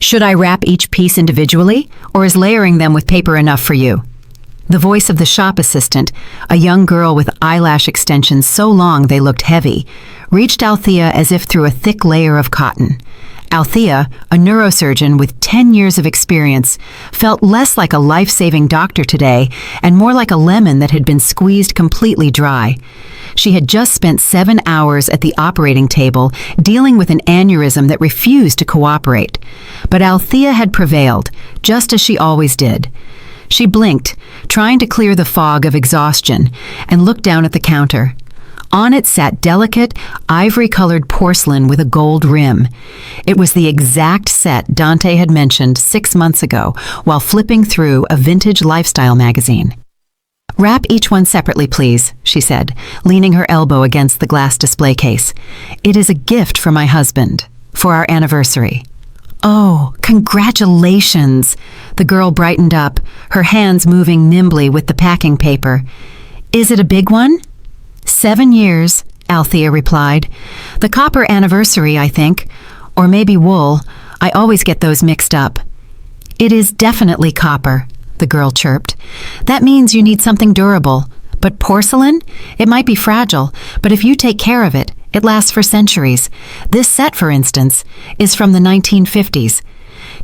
Should I wrap each piece individually, or is layering them with paper enough for you? The voice of the shop assistant, a young girl with eyelash extensions so long they looked heavy, reached Althea as if through a thick layer of cotton. Althea, a neurosurgeon with 10 years of experience, felt less like a life-saving doctor today and more like a lemon that had been squeezed completely dry. She had just spent 7 hours at the operating table dealing with an aneurysm that refused to cooperate. But Althea had prevailed, just as she always did. She blinked, trying to clear the fog of exhaustion, and looked down at the counter. On it sat delicate, ivory-colored porcelain with a gold rim. It was the exact set Dante had mentioned 6 months ago while flipping through a vintage lifestyle magazine. "Wrap each one separately, please," she said, leaning her elbow against the glass display case. "It is a gift for my husband, for our anniversary." "Oh, congratulations!" The girl brightened up, her hands moving nimbly with the packing paper. "Is it a big one?" 7 years, Althea replied. "The copper anniversary, I think. Or maybe wool. I always get those mixed up." "It is definitely copper," the girl chirped. "That means you need something durable. But porcelain? It might be fragile, but if you take care of it, it lasts for centuries. This set, for instance, is from the 1950s.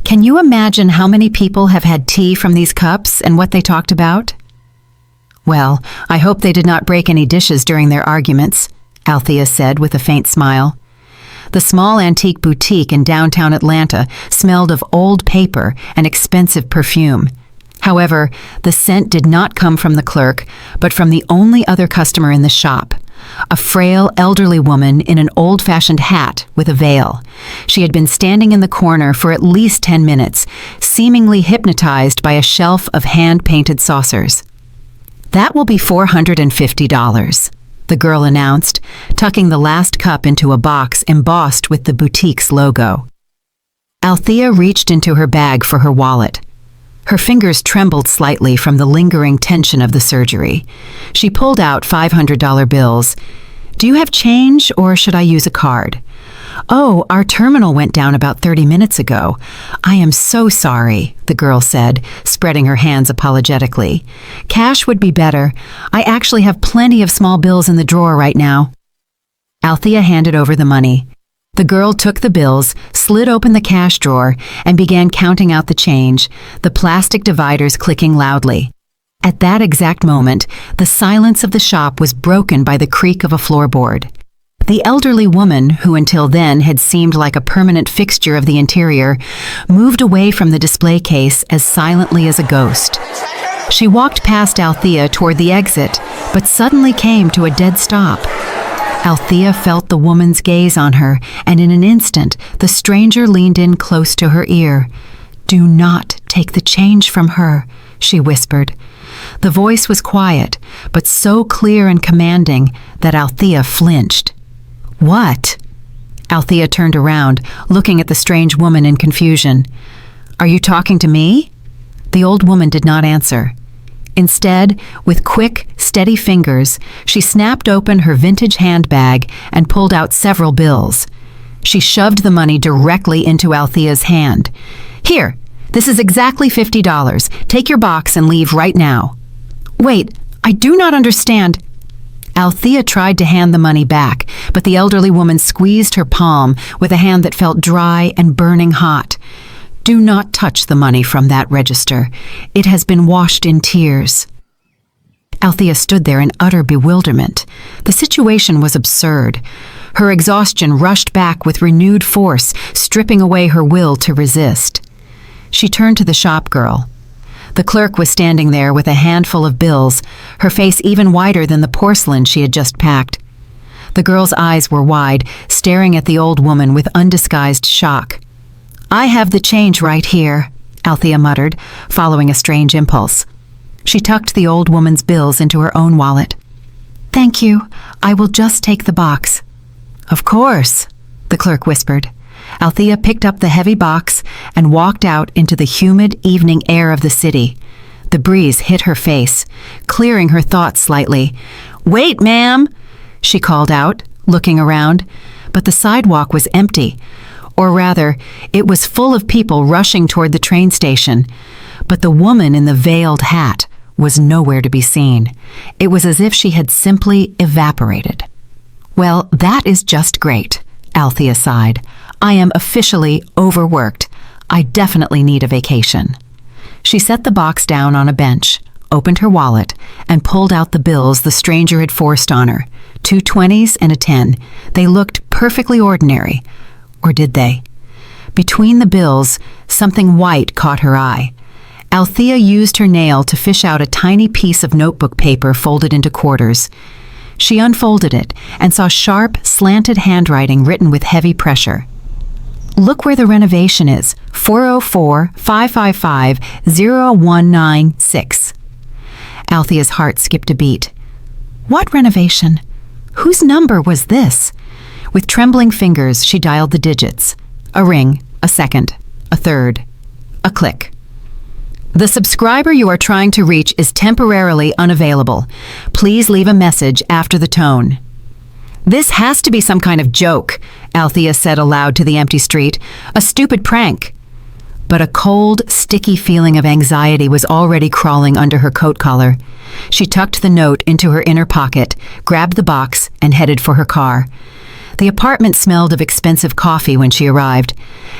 Can you imagine how many people have had tea from these cups and what they talked about?" "Well, I hope they did not break any dishes during their arguments," Althea said with a faint smile. The small antique boutique in downtown Atlanta smelled of old paper and expensive perfume. However, the scent did not come from the clerk, but from the only other customer in the shop, a frail, elderly woman in an old-fashioned hat with a veil. She had been standing in the corner for at least 10 minutes, seemingly hypnotized by a shelf of hand-painted saucers. "That will be $450, the girl announced, tucking the last cup into a box embossed with the boutique's logo. Althea reached into her bag for her wallet. Her fingers trembled slightly from the lingering tension of the surgery. She pulled out $500 bills. "Do you have change, or should I use a card?" "Oh, our terminal went down about 30 minutes ago. I am so sorry," the girl said, spreading her hands apologetically. "Cash would be better. I actually have plenty of small bills in the drawer right now." Althea handed over the money. The girl took the bills, slid open the cash drawer, and began counting out the change, the plastic dividers clicking loudly. At that exact moment, the silence of the shop was broken by the creak of a floorboard. The elderly woman, who until then had seemed like a permanent fixture of the interior, moved away from the display case as silently as a ghost. She walked past Althea toward the exit, but suddenly came to a dead stop. Althea felt the woman's gaze on her, and in an instant, the stranger leaned in close to her ear. "Do not take the change from her," she whispered. The voice was quiet, but so clear and commanding that Althea flinched. "What?" Althea turned around, looking at the strange woman in confusion. "Are you talking to me?" The old woman did not answer. Instead, with quick, steady fingers, she snapped open her vintage handbag and pulled out several bills. She shoved the money directly into Althea's hand. "Here, this is exactly $50. Take your box and leave right now." "Wait, I do not understand." Althea tried to hand the money back, but the elderly woman squeezed her palm with a hand that felt dry and burning hot. "Do not touch the money from that register. It has been washed in tears." Althea stood there in utter bewilderment. The situation was absurd. Her exhaustion rushed back with renewed force, stripping away her will to resist. She turned to the shop girl. The clerk was standing there with a handful of bills, her face even whiter than the porcelain she had just packed. The girl's eyes were wide, staring at the old woman with undisguised shock. "I have the change right here," Althea muttered, following a strange impulse. She tucked the old woman's bills into her own wallet. "Thank you. I will just take the box." "Of course," the clerk whispered. Althea picked up the heavy box and walked out into the humid evening air of the city. The breeze hit her face, clearing her thoughts slightly. "Wait, ma'am!" she called out, looking around, but the sidewalk was empty. Or rather, it was full of people rushing toward the train station. But the woman in the veiled hat was nowhere to be seen. It was as if she had simply evaporated. "Well, that is just great," Althea sighed. "I am officially overworked. I definitely need a vacation." She set the box down on a bench, opened her wallet, and pulled out the bills the stranger had forced on her. 2 20s and a 10. They looked perfectly ordinary. Or did they? Between the bills, something white caught her eye. Althea used her nail to fish out a tiny piece of notebook paper folded into quarters. She unfolded it and saw sharp, slanted handwriting written with heavy pressure. "Look where the renovation is, 404-555-0196. Althea's heart skipped a beat. What renovation? Whose number was this? With trembling fingers, she dialed the digits. A ring, a second, a third, a click. "The subscriber you are trying to reach is temporarily unavailable. Please leave a message after the tone." "This has to be some kind of joke," Althea said aloud to the empty street. "A stupid prank." But a cold, sticky feeling of anxiety was already crawling under her coat collar. She tucked the note into her inner pocket, grabbed the box, and headed for her car. The apartment smelled of expensive coffee when she arrived.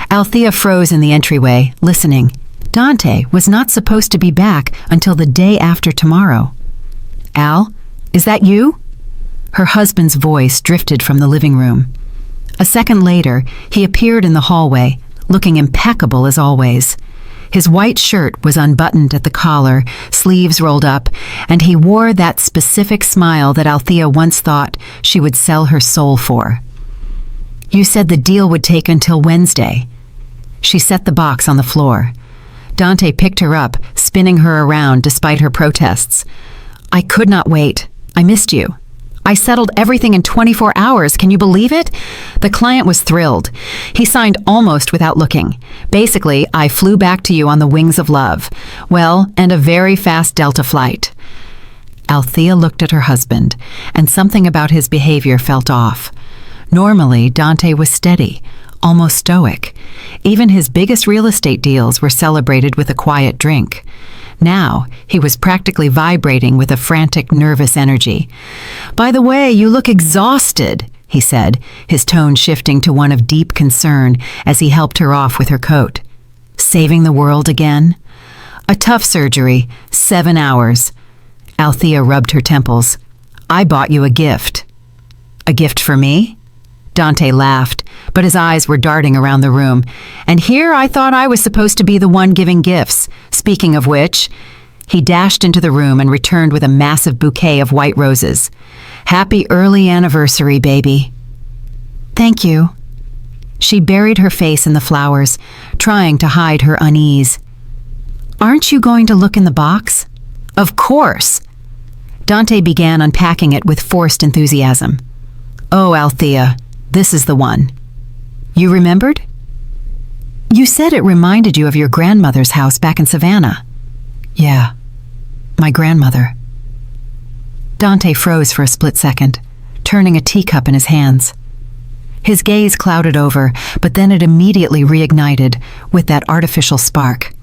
Althea froze in the entryway, listening. Dante was not supposed to be back until the day after tomorrow. "Al, is that you?" Her husband's voice drifted from the living room. A second later, he appeared in the hallway, looking impeccable as always. His white shirt was unbuttoned at the collar, sleeves rolled up, and he wore that specific smile that Althea once thought she would sell her soul for. "You said the deal would take until Wednesday." She set the box on the floor. Dante picked her up, spinning her around despite her protests. "I could not wait. I missed you. I settled everything in 24 hours. Can you believe it?" The client was thrilled. He signed almost without looking. "Basically, I flew back to you on the wings of love. Well, and a very fast Delta flight." Althea looked at her husband, and something about his behavior felt off. Normally, Dante was steady, almost stoic. Even his biggest real estate deals were celebrated with a quiet drink. Now, he was practically vibrating with a frantic, nervous energy. "By the way, you look exhausted," he said, his tone shifting to one of deep concern as he helped her off with her coat. "Saving the world again?" "A tough surgery, 7 hours." Althea rubbed her temples. "I bought you a gift." "A gift for me?" Dante laughed, but his eyes were darting around the room. "And here I thought I was supposed to be the one giving gifts. Speaking of which..." He dashed into the room and returned with a massive bouquet of white roses. "Happy early anniversary, baby." "Thank you." She buried her face in the flowers, trying to hide her unease. "Aren't you going to look in the box?" "Of course." Dante began unpacking it with forced enthusiasm. "Oh, Althea, this is the one. You remembered? You said it reminded you of your grandmother's house back in Savannah." "Yeah, my grandmother." Dante froze for a split second, turning a teacup in his hands. His gaze clouded over, but then it immediately reignited with that artificial spark.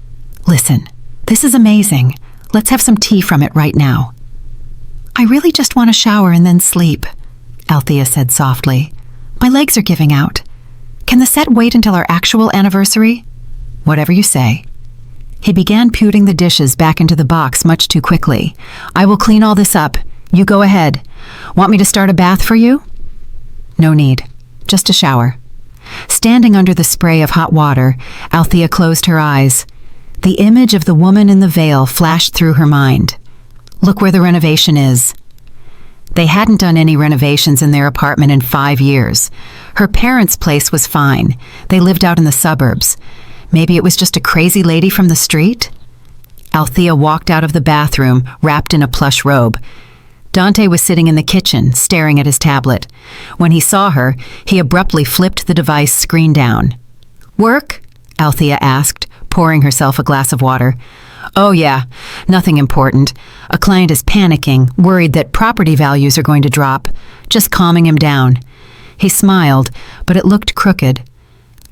"Listen, this is amazing. Let's have some tea from it right now." "I really just want to shower and then sleep," Althea said softly. "My legs are giving out. Can the set wait until our actual anniversary?" "Whatever you say." He began putting the dishes back into the box much too quickly. "I will clean all this up. You go ahead. Want me to start a bath for you?" "No need. Just a shower." Standing under the spray of hot water, Althea closed her eyes. The image of the woman in the veil flashed through her mind. Look where the renovation is. They hadn't done any renovations in their apartment in 5 years. Her parents' place was fine. They lived out in the suburbs. Maybe it was just a crazy lady from the street? Althea walked out of the bathroom, wrapped in a plush robe. Dante was sitting in the kitchen, staring at his tablet. When he saw her, he abruptly flipped the device screen down. "Work?" Althea asked, pouring herself a glass of water. "Oh yeah, nothing important. A client is panicking, worried that property values are going to drop. Just calming him down." He smiled, but it looked crooked.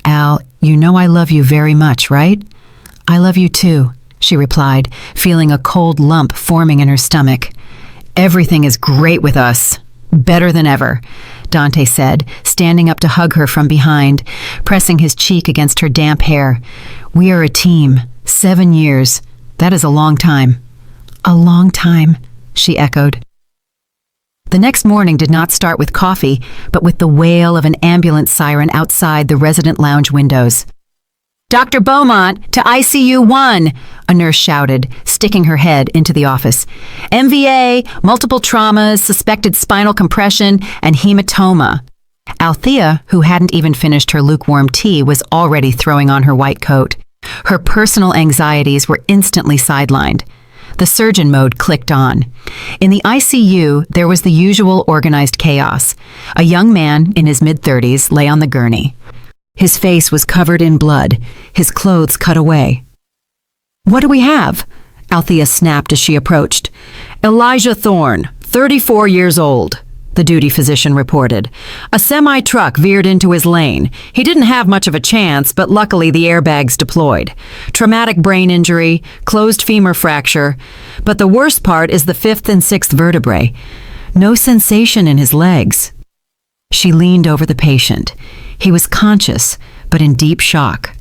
Al, you know I love you very much, right? I love you too, she replied, feeling a cold lump forming in her stomach. Everything is great with us. Better than ever, Dante said, standing up to hug her from behind, pressing his cheek against her damp hair. We are a team. 7 years. That is a long time. A long time, she echoed. The next morning did not start with coffee, but with the wail of an ambulance siren outside the resident lounge windows. Dr. Beaumont, to ICU 1, a nurse shouted, sticking her head into the office. MVA, multiple traumas, suspected spinal compression, and hematoma. Althea, who hadn't even finished her lukewarm tea, was already throwing on her white coat. Her personal anxieties were instantly sidelined. The surgeon mode clicked on. In the ICU, there was the usual organized chaos. A young man in his mid-30s lay on the gurney. His face was covered in blood, his clothes cut away. What do we have? Althea snapped as she approached. Elijah Thorne, 34 years old, the duty physician reported. A semi-truck veered into his lane. He didn't have much of a chance, but luckily the airbags deployed. Traumatic brain injury, closed femur fracture, but the worst part is the 5th and 6th vertebrae. No sensation in his legs. She leaned over the patient. He was conscious, but in deep shock.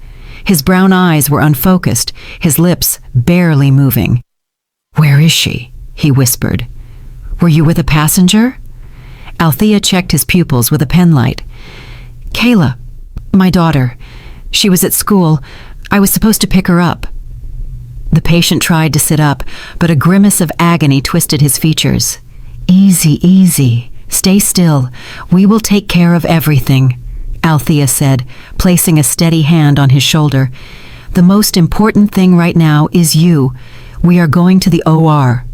His brown eyes were unfocused, his lips barely moving. Where is she? He whispered. Were you with a passenger? Althea checked his pupils with a penlight. Kayla, my daughter. She was at school. I was supposed to pick her up. The patient tried to sit up, but a grimace of agony twisted his features. Easy, easy. Stay still. We will take care of everything, Althea said, placing a steady hand on his shoulder. The most important thing right now is you. We are going to the OR.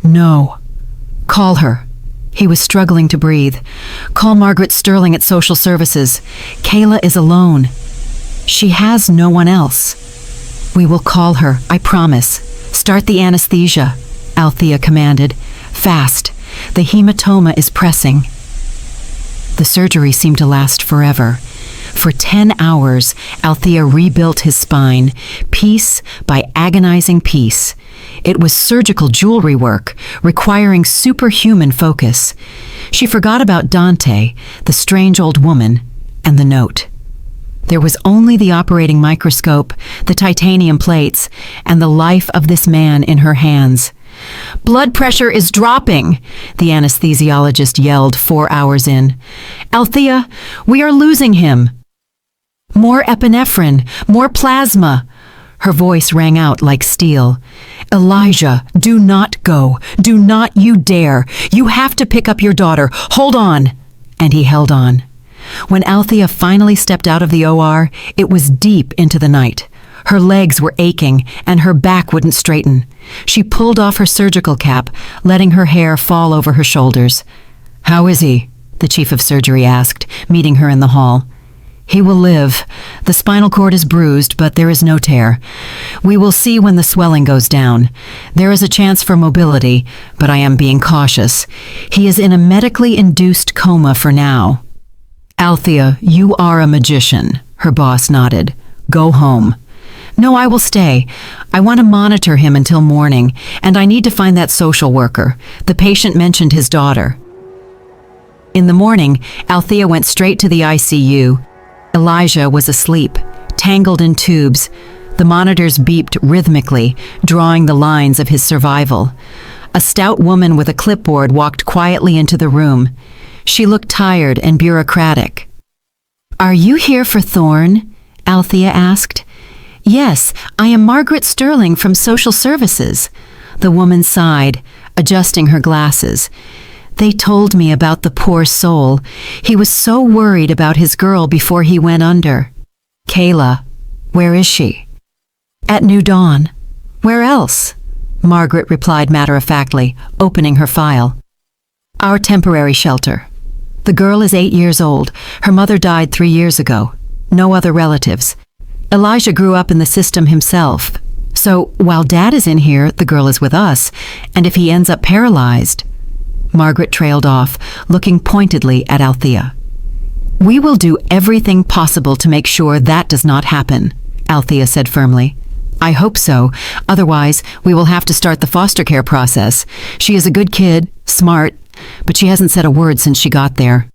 No. Call her. He was struggling to breathe. Call Margaret Sterling at Social Services. Kayla is alone. She has no one else. We will call her, I promise. Start the anesthesia, Althea commanded. Fast. The hematoma is pressing. The surgery seemed to last forever. For 10 hours, Althea rebuilt his spine, piece by agonizing piece. It was surgical jewelry work, requiring superhuman focus. She forgot about Dante, the strange old woman, and the note. There was only the operating microscope, the titanium plates, and the life of this man in her hands. Blood pressure is dropping, the anesthesiologist yelled 4 hours in. Althea, we are losing him. More epinephrine, more plasma. Her voice rang out like steel. Elijah, do not go. Do not you dare. You have to pick up your daughter. Hold on. And he held on. When Althea finally stepped out of the OR, it was deep into the night. Her legs were aching, and her back wouldn't straighten. She pulled off her surgical cap, letting her hair fall over her shoulders. How is he? The chief of surgery asked, meeting her in the hall. He will live. The spinal cord is bruised, but there is no tear. We will see when the swelling goes down. There is a chance for mobility, but I am being cautious. He is in a medically induced coma for now. Althea, you are a magician, her boss nodded. Go home. No, I will stay. I want to monitor him until morning, and I need to find that social worker. The patient mentioned his daughter. In the morning, Althea went straight to the ICU. Elijah was asleep, tangled in tubes. The monitors beeped rhythmically, drawing the lines of his survival. A stout woman with a clipboard walked quietly into the room. She looked tired and bureaucratic. Are you here for Thorne? Althea asked. Yes, I am Margaret Sterling from Social Services. The woman sighed, adjusting her glasses. They told me about the poor soul. He was so worried about his girl before he went under. Kayla, where is she? At New Dawn. Where else? Margaret replied matter-of-factly, opening her file. Our temporary shelter. The girl is 8 years old. Her mother died 3 years ago. No other relatives. Elijah grew up in the system himself. So while Dad is in here, the girl is with us, and if he ends up paralyzed... Margaret trailed off, looking pointedly at Althea. We will do everything possible to make sure that does not happen, Althea said firmly. I hope so. Otherwise, we will have to start the foster care process. She is a good kid, smart, but she hasn't said a word since she got there.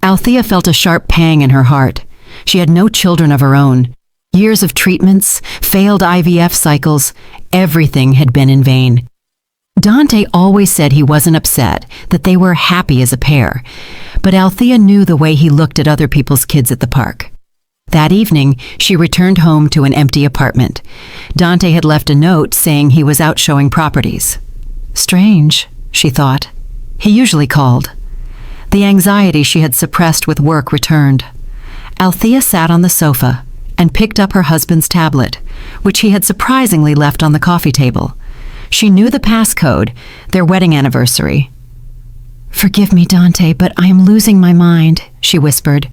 Althea felt a sharp pang in her heart. She had no children of her own. Years of treatments, failed IVF cycles, everything had been in vain. Dante always said he wasn't upset, that they were happy as a pair, but Althea knew the way he looked at other people's kids at the park. That evening, she returned home to an empty apartment. Dante had left a note saying he was out showing properties. Strange, she thought. He usually called. The anxiety she had suppressed with work returned. Althea sat on the sofa and picked up her husband's tablet, which he had surprisingly left on the coffee table. She knew the passcode, their wedding anniversary. "Forgive me, Dante, but I am losing my mind," she whispered.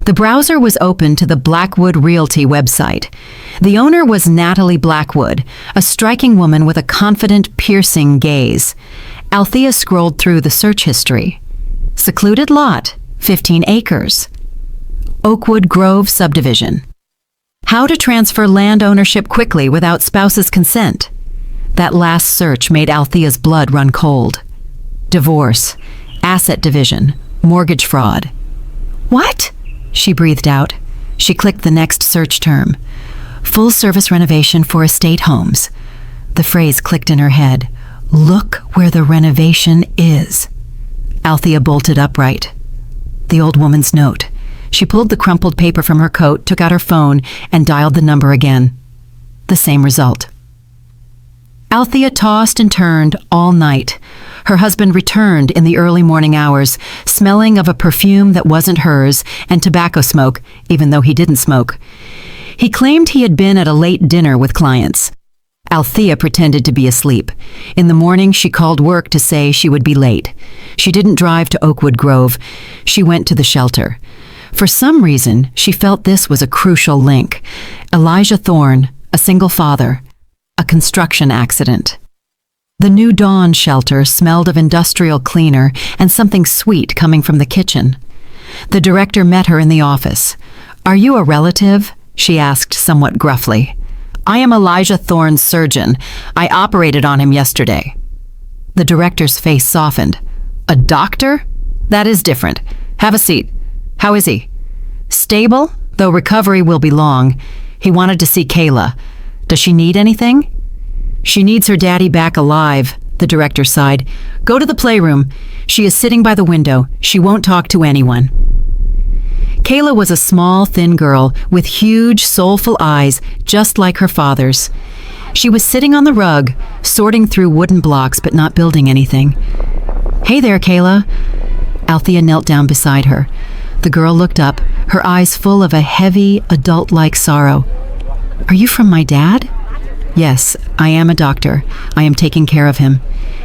The browser was open to the Blackwood Realty website. The owner was Natalie Blackwood, a striking woman with a confident, piercing gaze. Althea scrolled through the search history. Secluded lot, 15 acres. Oakwood Grove subdivision. How to transfer land ownership quickly without spouse's consent. That last search made Althea's blood run cold. Divorce, asset division, mortgage fraud. What? She breathed out. She clicked the next search term. Full service renovation for estate homes. The phrase clicked in her head. Look where the renovation is. Althea bolted upright. The old woman's note. She pulled the crumpled paper from her coat, took out her phone, and dialed the number again. The same result. Althea tossed and turned all night. Her husband returned in the early morning hours, smelling of a perfume that wasn't hers and tobacco smoke, even though he didn't smoke. He claimed he had been at a late dinner with clients. Althea pretended to be asleep. In the morning, she called work to say she would be late. She didn't drive to Oakwood Grove. She went to the shelter. For some reason, she felt this was a crucial link. Elijah Thorne, a single father. A construction accident. The New Dawn shelter smelled of industrial cleaner and something sweet coming from the kitchen. The director met her in the office. "Are you a relative?" she asked somewhat gruffly. "I am Elijah Thorne's surgeon. I operated on him yesterday." The director's face softened. "A doctor? That is different. Have a seat. How is he?" "Stable, though recovery will be long. He wanted to see Kayla. Does she need anything?" "She needs her daddy back alive," the director sighed. "Go to the playroom. She is sitting by the window. She won't talk to anyone." Kayla was a small, thin girl with huge, soulful eyes, just like her father's. She was sitting on the rug, sorting through wooden blocks but not building anything. "Hey there, Kayla." Althea knelt down beside her. The girl looked up, her eyes full of a heavy, adult-like sorrow. "Are you from my dad?" "Yes, I am a doctor. I am taking care of him.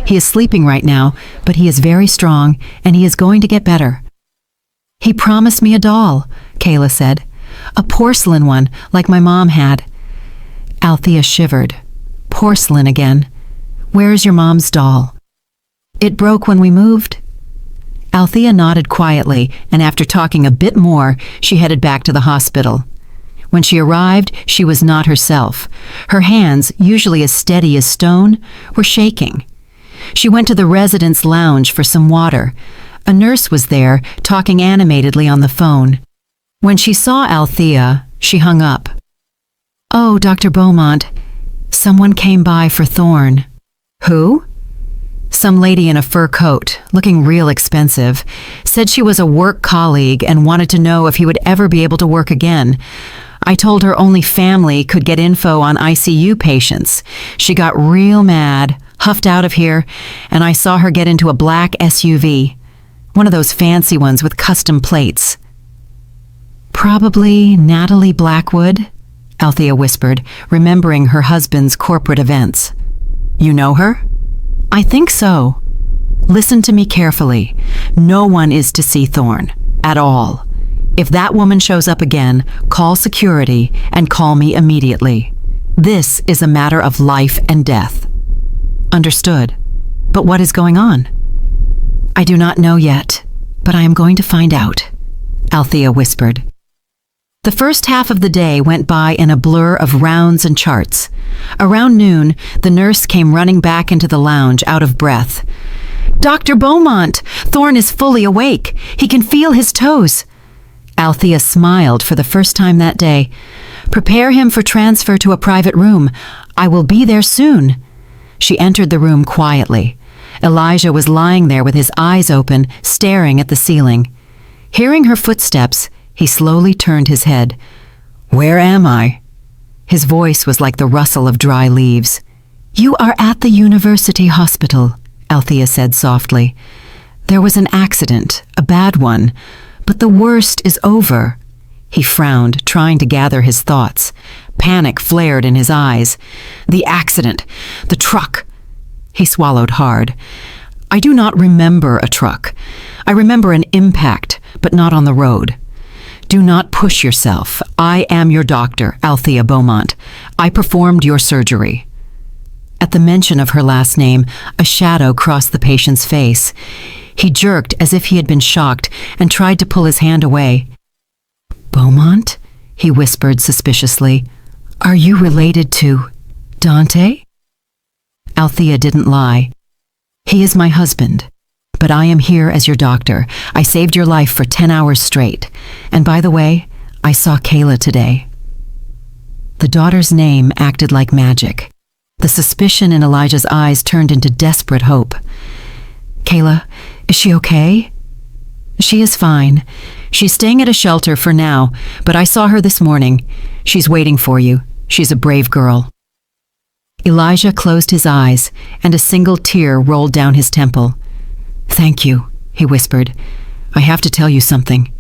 He is sleeping right now, but he is very strong, and he is going to get better." "He promised me a doll," Kayla said. "A porcelain one, like my mom had." Althea shivered. "Porcelain again. Where is your mom's doll?" "It broke when we moved." Althea nodded quietly, and after talking a bit more, she headed back to the hospital. When she arrived, she was not herself. Her hands, usually as steady as stone, were shaking. She went to the residence lounge for some water. A nurse was there, talking animatedly on the phone. When she saw Althea, she hung up. "Oh, Dr. Beaumont, someone came by for Thorne." "Who?" "Some lady in a fur coat, looking real expensive. Said she was a work colleague and wanted to know if he would ever be able to work again. I told her only family could get info on ICU patients. She got real mad, huffed out of here, and I saw her get into a black SUV. One of those fancy ones with custom plates." "Probably Natalie Blackwood," Althea whispered, remembering her husband's corporate events. "You know her?" "I think so. Listen to me carefully. No one is to see Thorne. At all. If that woman shows up again, call security and call me immediately. This is a matter of life and death." "Understood. But what is going on?" "I do not know yet, but I am going to find out." Althea whispered. The first half of the day went by in a blur of rounds and charts. Around noon, the nurse came running back into the lounge, out of breath. "Dr. Beaumont! Thorne is fully awake. He can feel his toes." Althea smiled for the first time that day. "Prepare him for transfer to a private room. I will be there soon." She entered the room quietly. Elijah was lying there with his eyes open, staring at the ceiling. Hearing her footsteps, he slowly turned his head. "Where am I?" His voice was like the rustle of dry leaves. "You are at the university hospital," Althea said softly. "There was an accident, a bad one, but the worst is over." He frowned, trying to gather his thoughts. Panic flared in his eyes. "The accident, the truck." He swallowed hard. "I do not remember a truck. I remember an impact, but not on the road. Do not push yourself. I am your doctor, Althea Beaumont. I performed your surgery." At the mention of her last name, a shadow crossed the patient's face. He jerked as if he had been shocked and tried to pull his hand away. "Beaumont?" he whispered suspiciously. "Are you related to Dante?" Althea didn't lie. "He is my husband. But I am here as your doctor. I saved your life for 10 hours straight. And by the way, I saw Kayla today." The daughter's name acted like magic. The suspicion in Elijah's eyes turned into desperate hope. "Kayla, is she okay?" "She is fine. She's staying at a shelter for now, but I saw her this morning. She's waiting for you. She's a brave girl." Elijah closed his eyes, and a single tear rolled down his temple. "Thank you," he whispered. "I have to tell you something.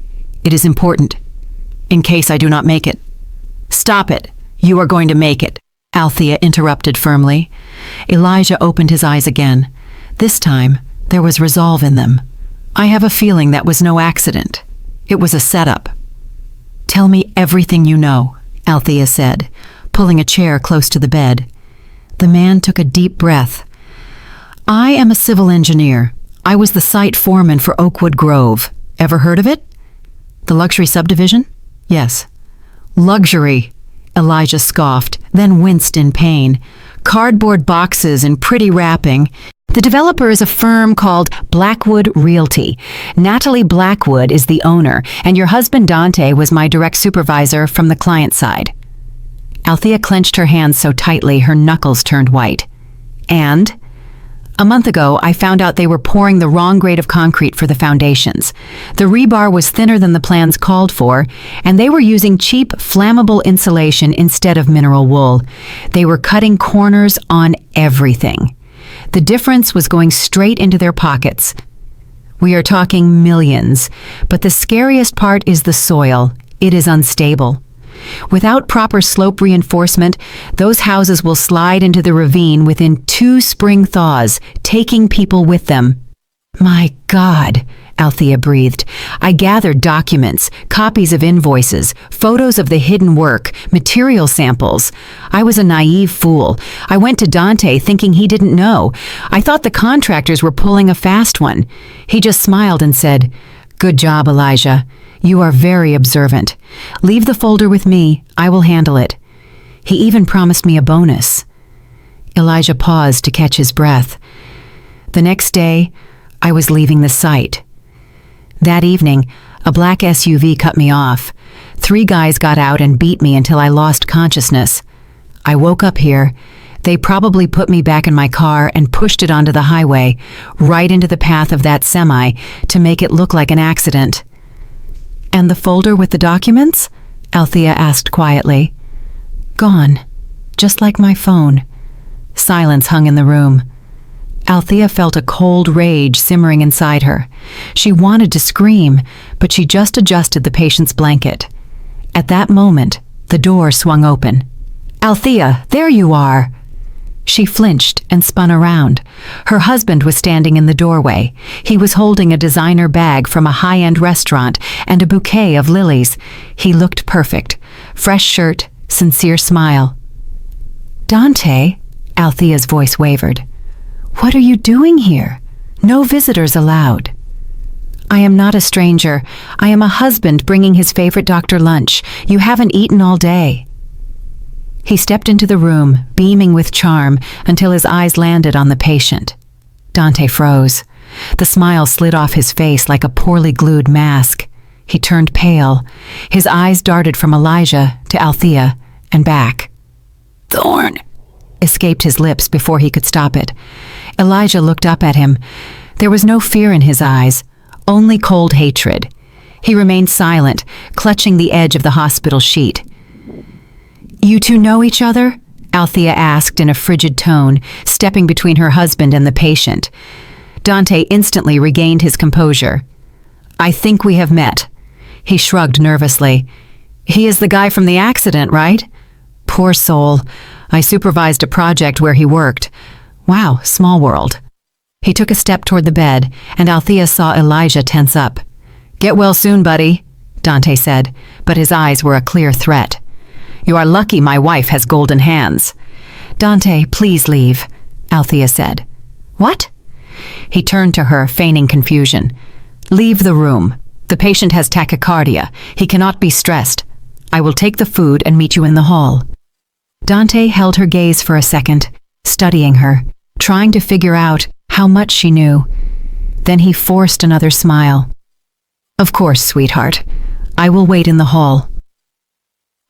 It is important. In case I do not make it." "Stop it. You are going to make it," Althea interrupted firmly. Elijah opened his eyes again. This time, there was resolve in them. "I have a feeling that was no accident. It was a setup." "Tell me everything you know," Althea said, pulling a chair close to the bed. The man took a deep breath. "I am a civil engineer. I was the site foreman for Oakwood Grove. Ever heard of it? The luxury subdivision?" "Yes." "Luxury," Elijah scoffed, then winced in pain. "Cardboard boxes and pretty wrapping. The developer is a firm called Blackwood Realty. Natalie Blackwood is the owner, and your husband Dante was my direct supervisor from the client side." Althea clenched her hands so tightly her knuckles turned white. "And?" "A month ago, I found out they were pouring the wrong grade of concrete for the foundations. The rebar was thinner than the plans called for, and they were using cheap, flammable insulation instead of mineral wool. They were cutting corners on everything. The difference was going straight into their pockets. We are talking millions, but the scariest part is the soil. It is unstable. Without proper slope reinforcement, those houses will slide into the ravine within 2 spring thaws, taking people with them." "My God," Althea breathed. "I gathered documents, copies of invoices, photos of the hidden work, material samples. I was a naive fool. I went to Dante thinking he didn't know. I thought the contractors were pulling a fast one. He just smiled and said, 'Good job, Elijah. You are very observant. Leave the folder with me. I will handle it.' He even promised me a bonus." Elijah paused to catch his breath. "The next day, I was leaving the site. That evening, a black SUV cut me off. 3 guys got out and beat me until I lost consciousness. I woke up here. They probably put me back in my car and pushed it onto the highway, right into the path of that semi, to make it look like an accident." "And the folder with the documents?" Althea asked quietly. "Gone, just like my phone." Silence hung in the room. Althea felt a cold rage simmering inside her. She wanted to scream, but she just adjusted the patient's blanket. At that moment, the door swung open. "Althea, there you are!" She flinched and spun around. Her husband was standing in the doorway. He was holding a designer bag from a high-end restaurant and a bouquet of lilies. He looked perfect. Fresh shirt, sincere smile. "Dante," Althea's voice wavered. "What are you doing here? No visitors allowed." I am not a stranger. I am a husband bringing his favorite doctor lunch. You haven't eaten all day." He stepped into the room, beaming with charm, until his eyes landed on the patient. Dante froze. The smile slid off his face like a poorly glued mask. He turned pale. His eyes darted from Elijah to Althea and back. "Thorn!" escaped his lips before he could stop it. Elijah looked up at him. There was no fear in his eyes, only cold hatred. He remained silent, clutching the edge of the hospital sheet. "You two know each other?" Althea asked in a frigid tone, stepping between her husband and the patient. Dante instantly regained his composure. "I think we have met." He shrugged nervously. "He is the guy from the accident, right?" "Poor soul. I supervised a project where he worked. Wow, small world." He took a step toward the bed, and Althea saw Elijah tense up. "Get well soon, buddy," Dante said, but his eyes were a clear threat. "You are lucky my wife has golden hands." "Dante, please leave," Althea said. "What?" He turned to her, feigning confusion. "Leave the room. The patient has tachycardia. He cannot be stressed. I will take the food and meet you in the hall." Dante held her gaze for a second, studying her, trying to figure out how much she knew. Then he forced another smile. "Of course, sweetheart. I will wait in the hall."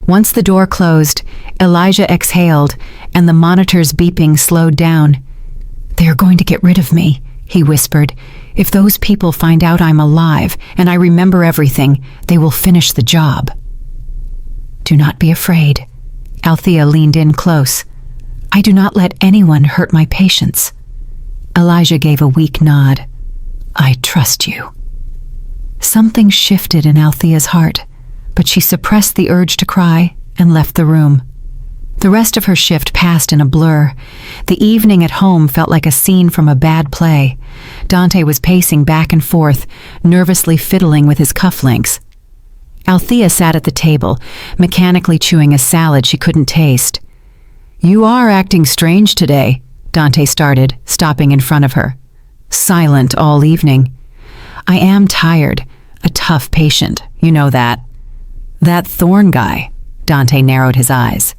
Once the door closed, Elijah exhaled, and the monitor's beeping slowed down. "They are going to get rid of me," he whispered. "If those people find out I'm alive and I remember everything, they will finish the job." "Do not be afraid." Althea leaned in close. "I do not let anyone hurt my patients." Elijah gave a weak nod. "I trust you." Something shifted in Althea's heart, but she suppressed the urge to cry and left the room. The rest of her shift passed in a blur. The evening at home felt like a scene from a bad play. Dante was pacing back and forth, nervously fiddling with his cufflinks. Althea sat at the table, mechanically chewing a salad she couldn't taste. "You are acting strange today," Dante started, stopping in front of her. "Silent all evening." "I am tired. A tough patient, you know that." "That Thorn guy," Dante narrowed his eyes.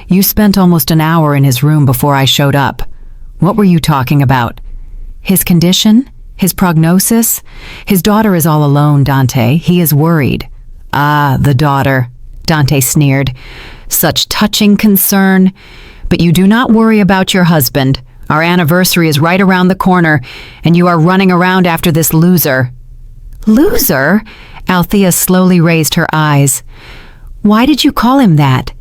"You spent almost an hour in his room before I showed up. What were you talking about?" "His condition? His prognosis? His daughter is all alone, Dante. He is worried." "Ah, the daughter," Dante sneered. "Such touching concern. But you do not worry about your husband. Our anniversary is right around the corner, and you are running around after this loser." "Loser?" Althea slowly raised her eyes. "Why did you call him that?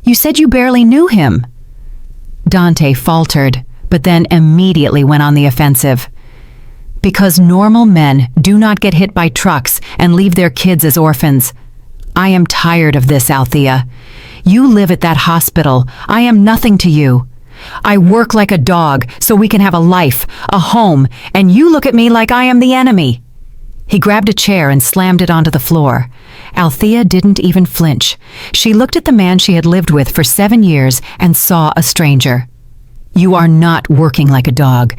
You said you barely knew him." Dante faltered, but then immediately went on the offensive. "Because normal men do not get hit by trucks and leave their kids as orphans. I am tired of this, Althea. You live at that hospital. I am nothing to you. I work like a dog so we can have a life, a home, and you look at me like I am the enemy." He grabbed a chair and slammed it onto the floor. Althea didn't even flinch. She looked at the man she had lived with for 7 years and saw a stranger. "You are not working like a dog.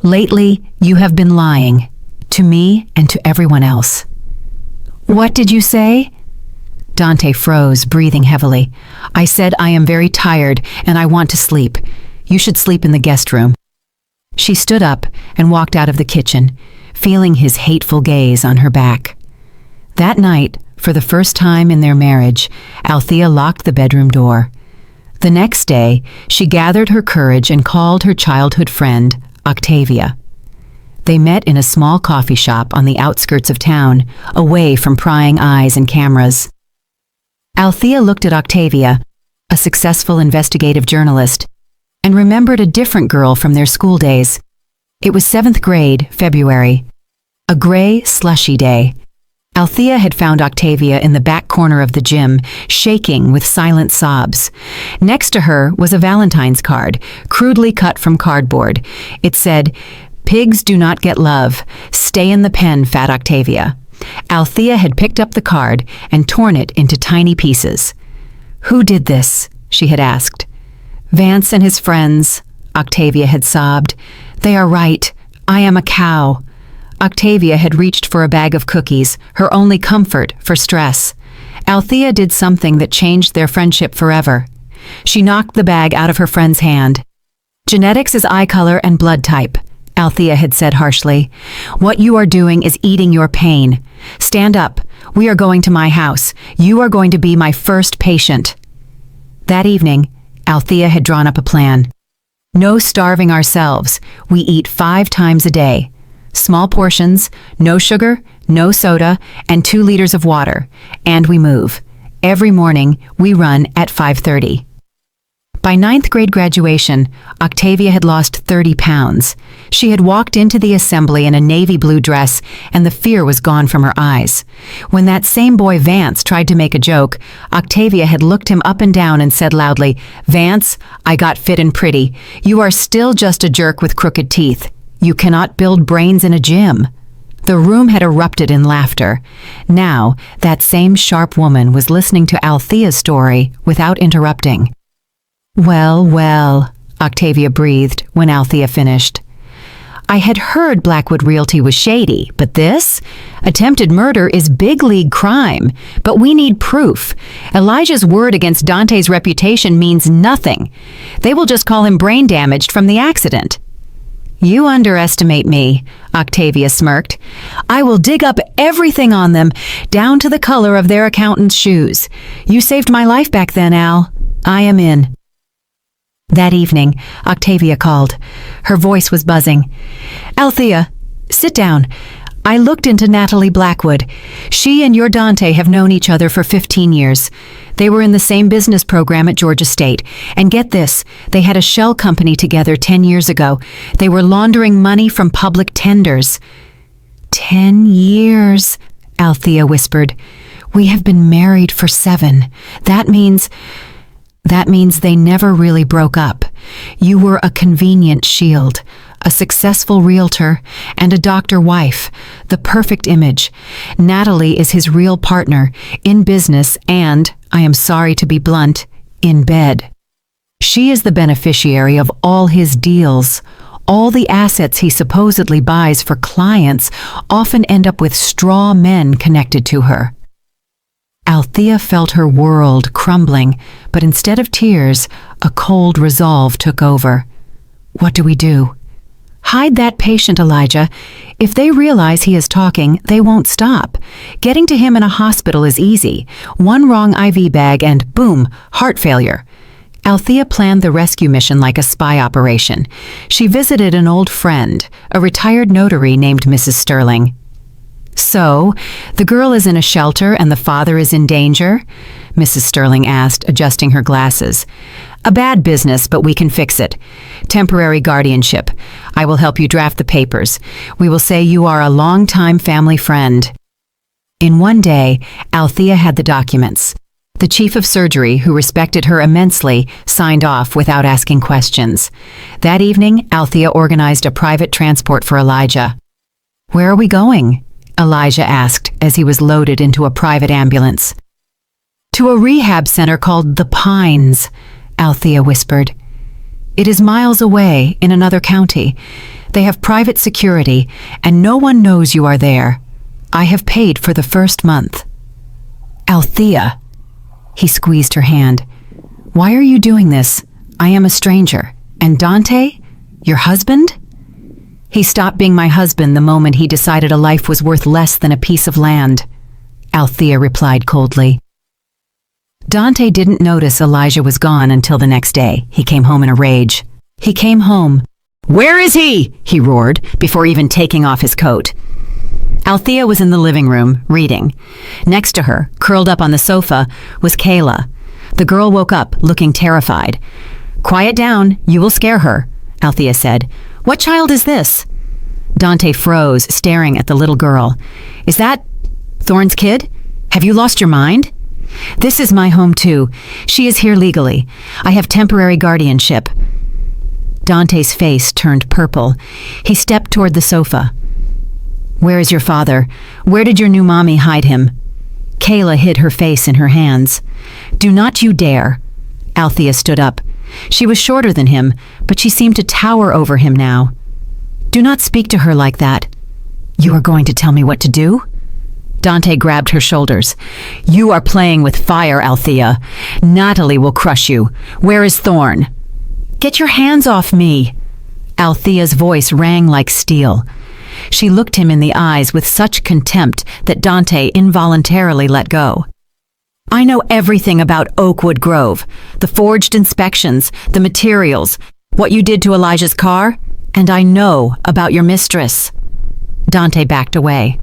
Lately, you have been lying. To me and to everyone else." "What did you say?" Dante froze, breathing heavily. "I said I am very tired and I want to sleep. You should sleep in the guest room." She stood up and walked out of the kitchen, feeling his hateful gaze on her back. That night, for the first time in their marriage, Althea locked the bedroom door. The next day, she gathered her courage and called her childhood friend, Octavia. They met in a small coffee shop on the outskirts of town, away from prying eyes and cameras. Althea looked at Octavia, a successful investigative journalist, and remembered a different girl from their school days. It was 7th grade, February. A gray, slushy day. Althea had found Octavia in the back corner of the gym, shaking with silent sobs. Next to her was a Valentine's card, crudely cut from cardboard. It said, "Pigs do not get love. Stay in the pen, fat Octavia." Althea had picked up the card and torn it into tiny pieces. "Who did this?" she had asked. "Vance and his friends," Octavia had sobbed. "They are right. I am a cow. Octavia had reached for a bag of cookies, her only comfort for stress. Althea did something that changed their friendship forever. She knocked the bag out of her friend's hand. "Genetics is eye color and blood type," Althea had said harshly. "What you are doing is eating your pain. Stand up. We are going to my house. You are going to be my first patient." That evening, Althea had drawn up a plan. No starving ourselves. We eat 5 times a day. Small portions, no sugar, no soda, and 2 liters of water. And we move. Every morning, we run at 5:30. By 9th grade graduation, Octavia had lost 30 pounds. She had walked into the assembly in a navy blue dress, and the fear was gone from her eyes. When that same boy Vance tried to make a joke, Octavia had looked him up and down and said loudly, "Vance, I got fit and pretty. You are still just a jerk with crooked teeth. You cannot build brains in a gym." The room had erupted in laughter. Now, that same sharp woman was listening to Althea's story without interrupting. "Well, well," Octavia breathed when Althea finished. "I had heard Blackwood Realty was shady, but this? Attempted murder is big league crime, but we need proof. Elijah's word against Dante's reputation means nothing. They will just call him brain damaged from the accident." "You underestimate me," Octavia smirked. "I will dig up everything on them, down to the color of their accountant's shoes. You saved my life back then, Al. I am in." That evening, Octavia called. Her voice was buzzing. "Althea, sit down. I looked into Natalie Blackwood. She and your Dante have known each other for 15 years. They were in the same business program at Georgia State. And get this, they had a shell company together 10 years ago. They were laundering money from public tenders." 10 years, Althea whispered. "We have been married for 7. That means they never really broke up. You were a convenient shield, a successful realtor, and a doctor wife, the perfect image. Natalie is his real partner, in business and, I am sorry to be blunt, in bed. She is the beneficiary of all his deals. All the assets he supposedly buys for clients often end up with straw men connected to her." Althea felt her world crumbling, but instead of tears, a cold resolve took over. "What do we do?" "Hide that patient, Elijah. If they realize he is talking, they won't stop. Getting to him in a hospital is easy. One wrong IV bag and boom, heart failure." Althea planned the rescue mission like a spy operation. She visited an old friend, a retired notary named Mrs. Sterling. "So, the girl is in a shelter and the father is in danger?" Mrs. Sterling asked, adjusting her glasses. "A bad business, but we can fix it. Temporary guardianship. I will help you draft the papers. We will say you are a long-time family friend." In one day, Althea had the documents. The chief of surgery, who respected her immensely, signed off without asking questions. That evening, Althea organized a private transport for Elijah. "Where are we going?" Elijah asked as he was loaded into a private ambulance. "To a rehab center called The Pines," Althea whispered. "It is miles away in another county. They have private security, and no one knows you are there. I have paid for the first month." "Althea," he squeezed her hand. "Why are you doing this? I am a stranger. And Dante? Your husband?" "He stopped being my husband the moment he decided a life was worth less than a piece of land," Althea replied coldly. Dante didn't notice Elijah was gone until the next day. He came home in a rage. He came home. "Where is he?" he roared, before even taking off his coat. Althea was in the living room, reading. Next to her, curled up on the sofa, was Kayla. The girl woke up, looking terrified. "Quiet down, you will scare her," Althea said. "What child is this?" Dante froze, staring at the little girl. "Is that Thorne's kid? Have you lost your mind?" "This is my home too. She is here legally. I have temporary guardianship." Dante's face turned purple. He stepped toward the sofa. "Where is your father? Where did your new mommy hide him?" Kayla hid her face in her hands. "Do not you dare." Althea stood up. She was shorter than him, but she seemed to tower over him now. "Do not speak to her like that." You are going to tell me what to do? Dante grabbed her shoulders. You are playing with fire, Althea. Natalie will crush you. Where is Thorne? Get your hands off me. Althea's voice rang like steel. She looked him in the eyes with such contempt that Dante involuntarily let go. I know everything about Oakwood Grove, the forged inspections, the materials, what you did to Elijah's car, and I know about your mistress. Dante backed away.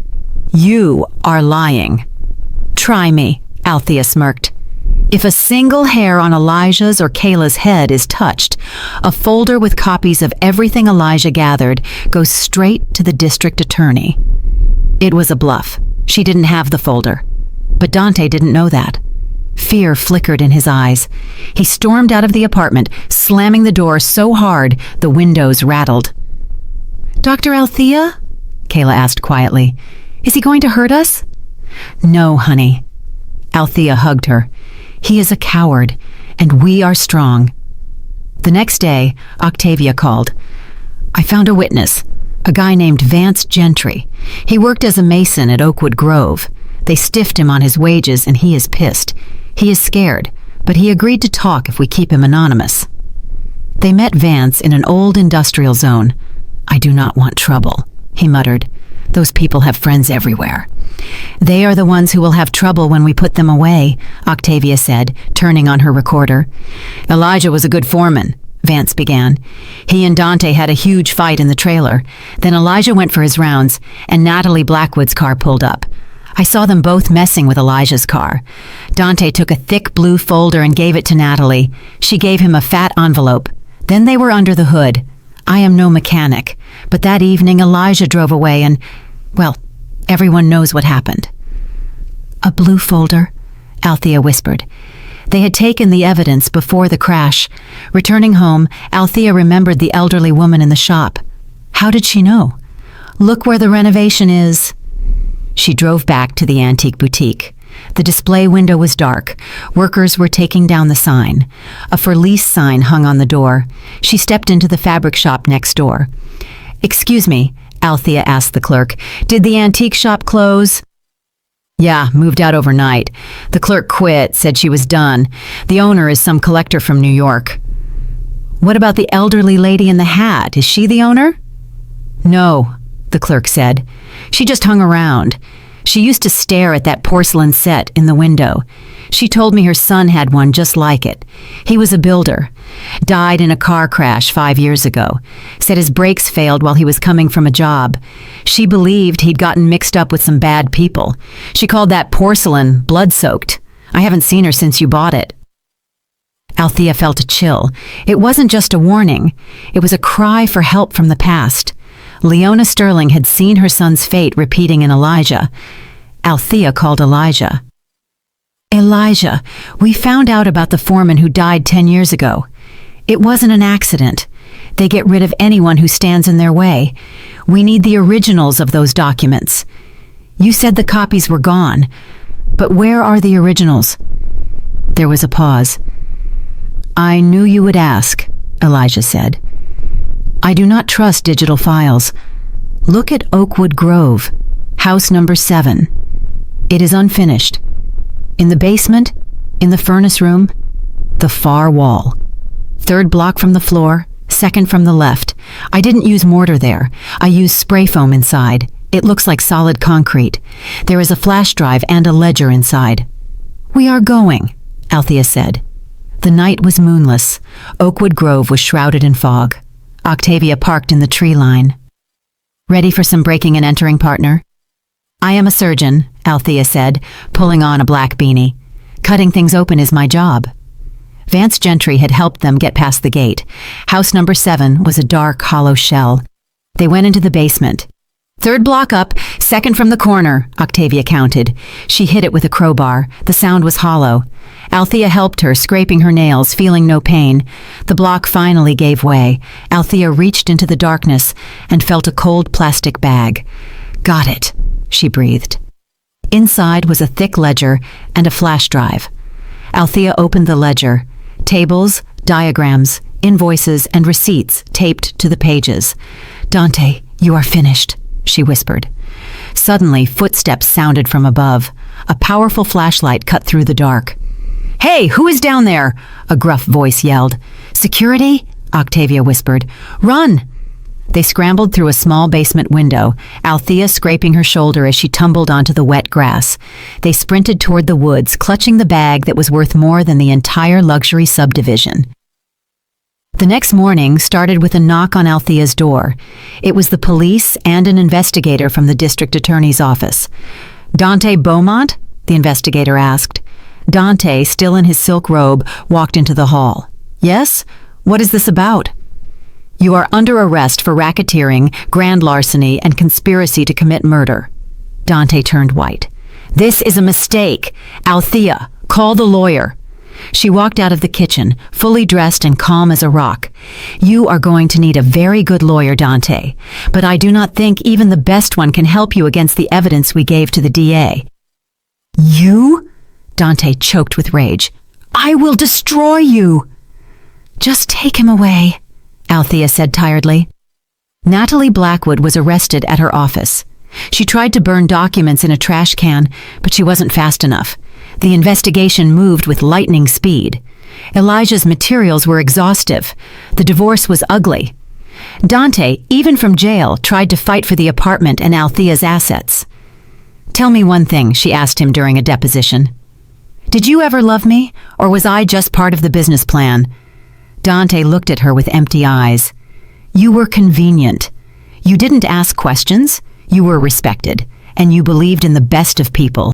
You are lying. Try me, Althea smirked. If a single hair on Elijah's or Kayla's head is touched, a folder with copies of everything Elijah gathered goes straight to the district attorney. It was a bluff. She didn't have the folder. But Dante didn't know that. Fear flickered in his eyes. He stormed out of the apartment, slamming the door so hard the windows rattled. Dr. Althea? Kayla asked quietly. Is he going to hurt us? No, honey. Althea hugged her. He is a coward, and we are strong. The next day, Octavia called. I found a witness, a guy named Vance Gentry. He worked as a mason at Oakwood Grove. They stiffed him on his wages, and he is pissed. He is scared, but he agreed to talk if we keep him anonymous. They met Vance in an old industrial zone. I do not want trouble, he muttered. Those people have friends everywhere. They are the ones who will have trouble when we put them away, Octavia said, turning on her recorder. Elijah was a good foreman, Vance began. He and Dante had a huge fight in the trailer. Then Elijah went for his rounds, and Natalie Blackwood's car pulled up. I saw them both messing with Elijah's car. Dante took a thick blue folder and gave it to Natalie. She gave him a fat envelope. Then they were under the hood. I am no mechanic, but that evening Elijah drove away and, well, everyone knows what happened. A blue folder, Althea whispered. They had taken the evidence before the crash. Returning home, Althea remembered the elderly woman in the shop. How did she know? Look where the renovation is. She drove back to the antique boutique. The display window was dark. Workers were taking down the sign. A for lease sign hung on the door. She stepped into the fabric shop next door. Excuse me, Althea asked the clerk. Did the antique shop close? Yeah, moved out overnight. The clerk quit, said she was done. The owner is some collector from New York. What about the elderly lady in the hat? Is she the owner? No, the clerk said. She just hung around. She used to stare at that porcelain set in the window. She told me her son had one just like it. He was a builder. Died in a car crash 5 years ago. Said his brakes failed while he was coming from a job. She believed he'd gotten mixed up with some bad people. She called that porcelain blood-soaked. I haven't seen her since you bought it. Althea felt a chill. It wasn't just a warning. It was a cry for help from the past. Leona Sterling had seen her son's fate repeating in Elijah. Althea called Elijah. Elijah, we found out about the foreman who died 10 years ago. It wasn't an accident. They get rid of anyone who stands in their way. We need the originals of those documents. You said the copies were gone, but where are the originals? There was a pause. I knew you would ask, Elijah said. I do not trust digital files. Look at Oakwood Grove, house number 7. It is unfinished. In the basement, in the furnace room, the far wall. 3rd block from the floor, 2nd from the left. I didn't use mortar there. I used spray foam inside. It looks like solid concrete. There is a flash drive and a ledger inside. We are going, Althea said. The night was moonless. Oakwood Grove was shrouded in fog. Octavia parked in the tree line. Ready for some breaking and entering, partner? I am a surgeon, Althea said, pulling on a black beanie. Cutting things open is my job. Vance Gentry had helped them get past the gate. House number 7 was a dark, hollow shell. They went into the basement. 3rd block up, 2nd from the corner, Octavia counted. She hit it with a crowbar. The sound was hollow. Althea helped her, scraping her nails, feeling no pain. The block finally gave way. Althea reached into the darkness and felt a cold plastic bag. Got it, she breathed. Inside was a thick ledger and a flash drive. Althea opened the ledger. Tables, diagrams, invoices, and receipts taped to the pages. Dante, you are finished, she whispered. Suddenly, footsteps sounded from above. A powerful flashlight cut through the dark. "Hey, who is down there?" a gruff voice yelled. "Security?" Octavia whispered. "Run!" They scrambled through a small basement window, Althea scraping her shoulder as she tumbled onto the wet grass. They sprinted toward the woods, clutching the bag that was worth more than the entire luxury subdivision. The next morning started with a knock on Althea's door. It was the police and an investigator from the district attorney's office. "Dante Beaumont?" the investigator asked. Dante, still in his silk robe, walked into the hall. "Yes? What is this about?" "You are under arrest for racketeering, grand larceny, and conspiracy to commit murder." Dante turned white. "This is a mistake. Althea, call the lawyer." She walked out of the kitchen, fully dressed and calm as a rock. "You are going to need a very good lawyer, Dante, but I do not think even the best one can help you against the evidence we gave to the DA. "You?" Dante choked with rage. "I will destroy you." "Just take him away," Althea said tiredly. Natalie Blackwood was arrested at her office. She tried to burn documents in a trash can, but she wasn't fast enough. The investigation moved with lightning speed. Elijah's materials were exhaustive. The divorce was ugly. Dante, even from jail, tried to fight for the apartment and Althea's assets. "Tell me one thing," she asked him during a deposition. "Did you ever love me, or was I just part of the business plan?" Dante looked at her with empty eyes. "You were convenient. You didn't ask questions, you were respected, and you believed in the best of people."